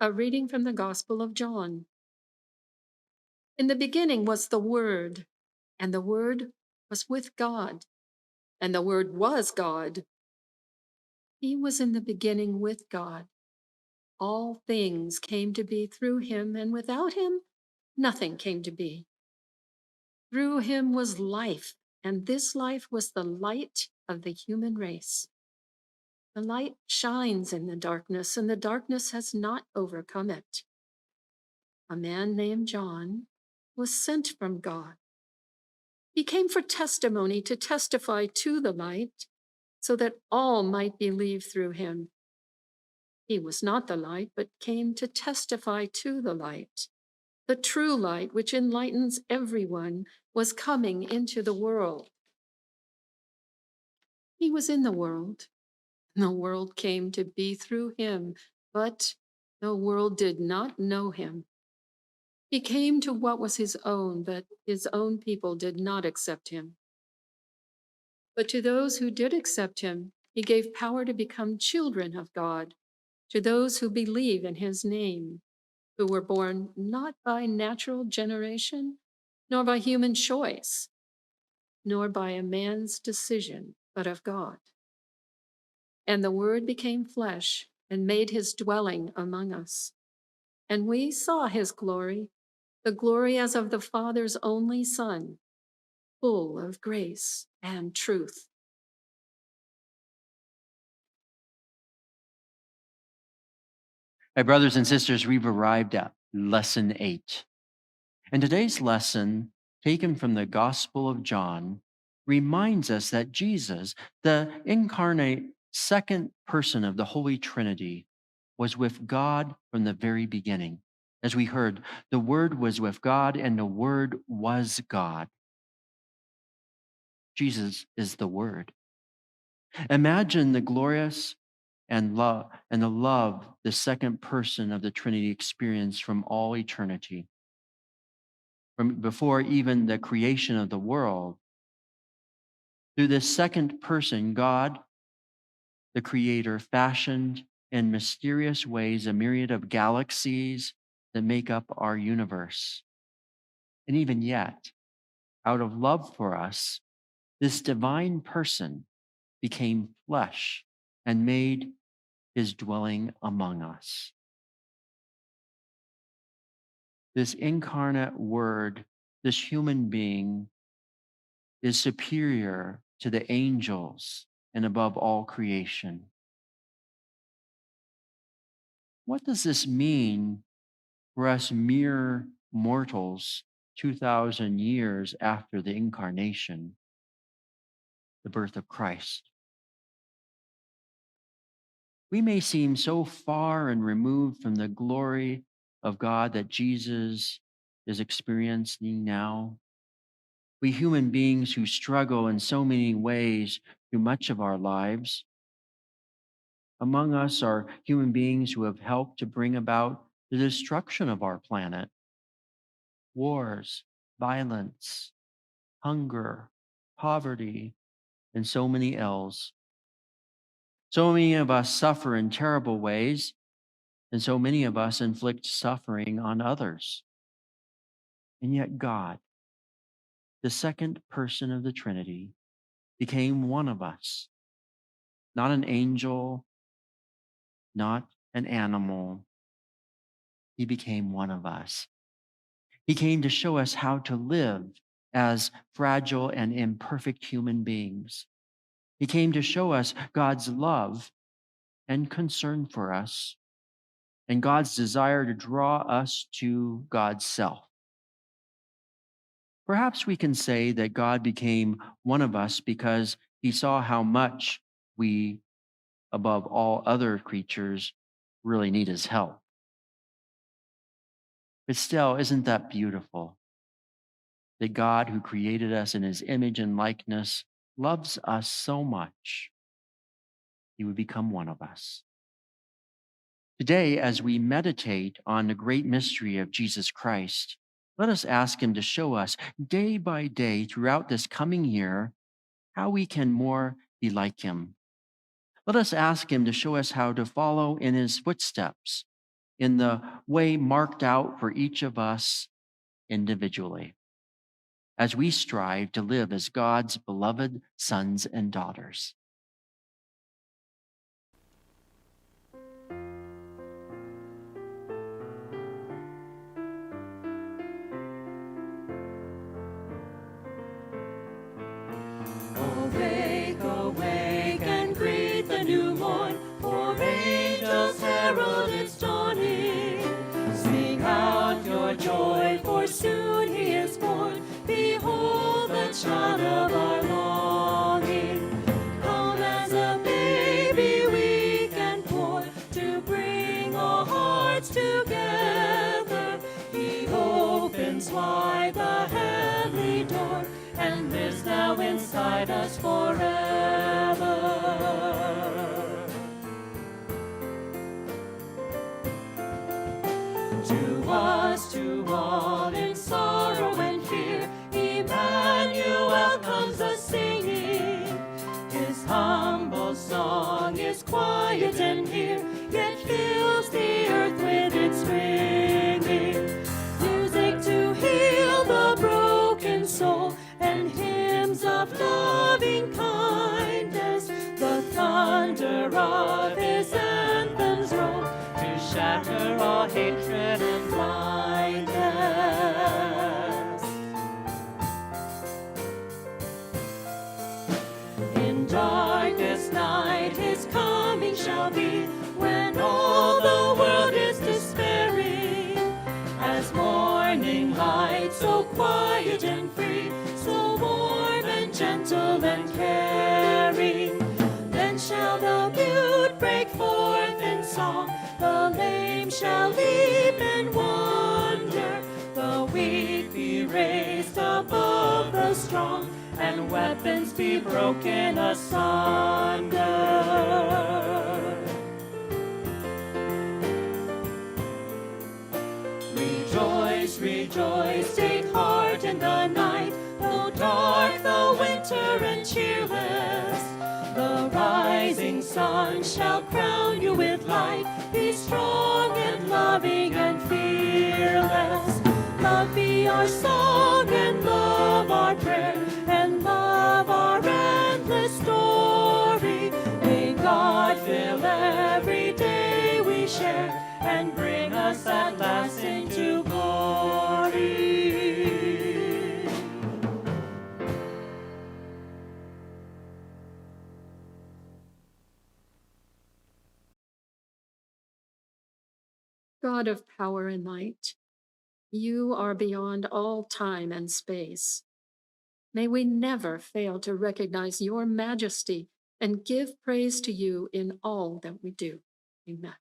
A reading from the Gospel of John. In the beginning was the Word, and the Word was with God, and the Word was God. He was in the beginning with God. All things came to be through him, and without him, nothing came to be. Through him was life, and this life was the light of the human race. The light shines in the darkness, and the darkness has not overcome it. A man named John was sent from God. He came for testimony to testify to the light, so that all might believe through him. He was not the light, but came to testify to the light. The true light, which enlightens everyone, was coming into the world. He was in the world. The world came to be through him, but the world did not know him. He came to what was his own, but his own people did not accept him. But to those who did accept him, he gave power to become children of God, to those who believe in his name, who were born not by natural generation, nor by human choice, nor by a man's decision, but of God. And the Word became flesh and made his dwelling among us. And we saw his glory, the glory as of the Father's only Son, full of grace and truth. My brothers and sisters, we've arrived at lesson 8. And today's lesson, taken from the Gospel of John, reminds us that Jesus, the incarnate second person of the Holy Trinity, was with God from the very beginning. As we heard, the Word was with God and the Word was God. Jesus is the Word. Imagine the glorious and the love the second person of the Trinity experienced from all eternity. From before even the creation of the world, through this second person, God, the Creator, fashioned in mysterious ways a myriad of galaxies that make up our universe. And even yet, out of love for us, this divine person became flesh and made his dwelling among us. This incarnate word, this human being, is superior to the angels and above all creation. What does this mean for us mere mortals 2,000 years after the incarnation, the birth of Christ? We may seem so far and removed from the glory of God that Jesus is experiencing now. We human beings who struggle in so many ways through much of our lives. Among us are human beings who have helped to bring about the destruction of our planet. Wars, violence, hunger, poverty, and so many ills. So many of us suffer in terrible ways, and so many of us inflict suffering on others. And yet God, the second person of the Trinity, became one of us, not an angel, not an animal. He became one of us. He came to show us how to live as fragile and imperfect human beings. He came to show us God's love and concern for us, and God's desire to draw us to God's self. Perhaps we can say that God became one of us because he saw how much we, above all other creatures, really need his help. But still, isn't that beautiful? That God, who created us in his image and likeness, loves us so much, he would become one of us. Today, as we meditate on the great mystery of Jesus Christ, let us ask him to show us day by day throughout this coming year how we can more be like him. Let us ask him to show us how to follow in his footsteps, in the way marked out for each of us individually, as we strive to live as God's beloved sons and daughters. Awake and greet the new morn, for angels herald its dawning. Sing out your joy, for soon he is born. Behold the child of our longing. Come as a baby weak and poor, to bring all hearts together. He opens wide the heavenly door, and lives now inside us forever. To us, to all in sorrow and fear, Emmanuel comes a-singing. His humble song is quiet and near, yet fills the earth with its ringing. Music to heal the broken soul, and hymns of loving kindness. The thunder of his anthems roll, to shatter all hatred and blindness. In darkest night his coming shall be, when all the world is despairing. As morning light, so quiet and free, so warm and gentle and caring. Then shall the mute break forth in song, the lame shall leap in wonder, the weak be raised above the strong, and weapons be broken asunder. Rejoice, rejoice, take heart in the night, though dark the winter and cheerless. The rising sun shall crown you with light. Be strong and loving and fearless. Love be our song, and love our prayer, and love our endless story. May God fill every day we share, and bring us at last into glory. God of power and might, you are beyond all time and space. May we never fail to recognize your majesty and give praise to you in all that we do. Amen.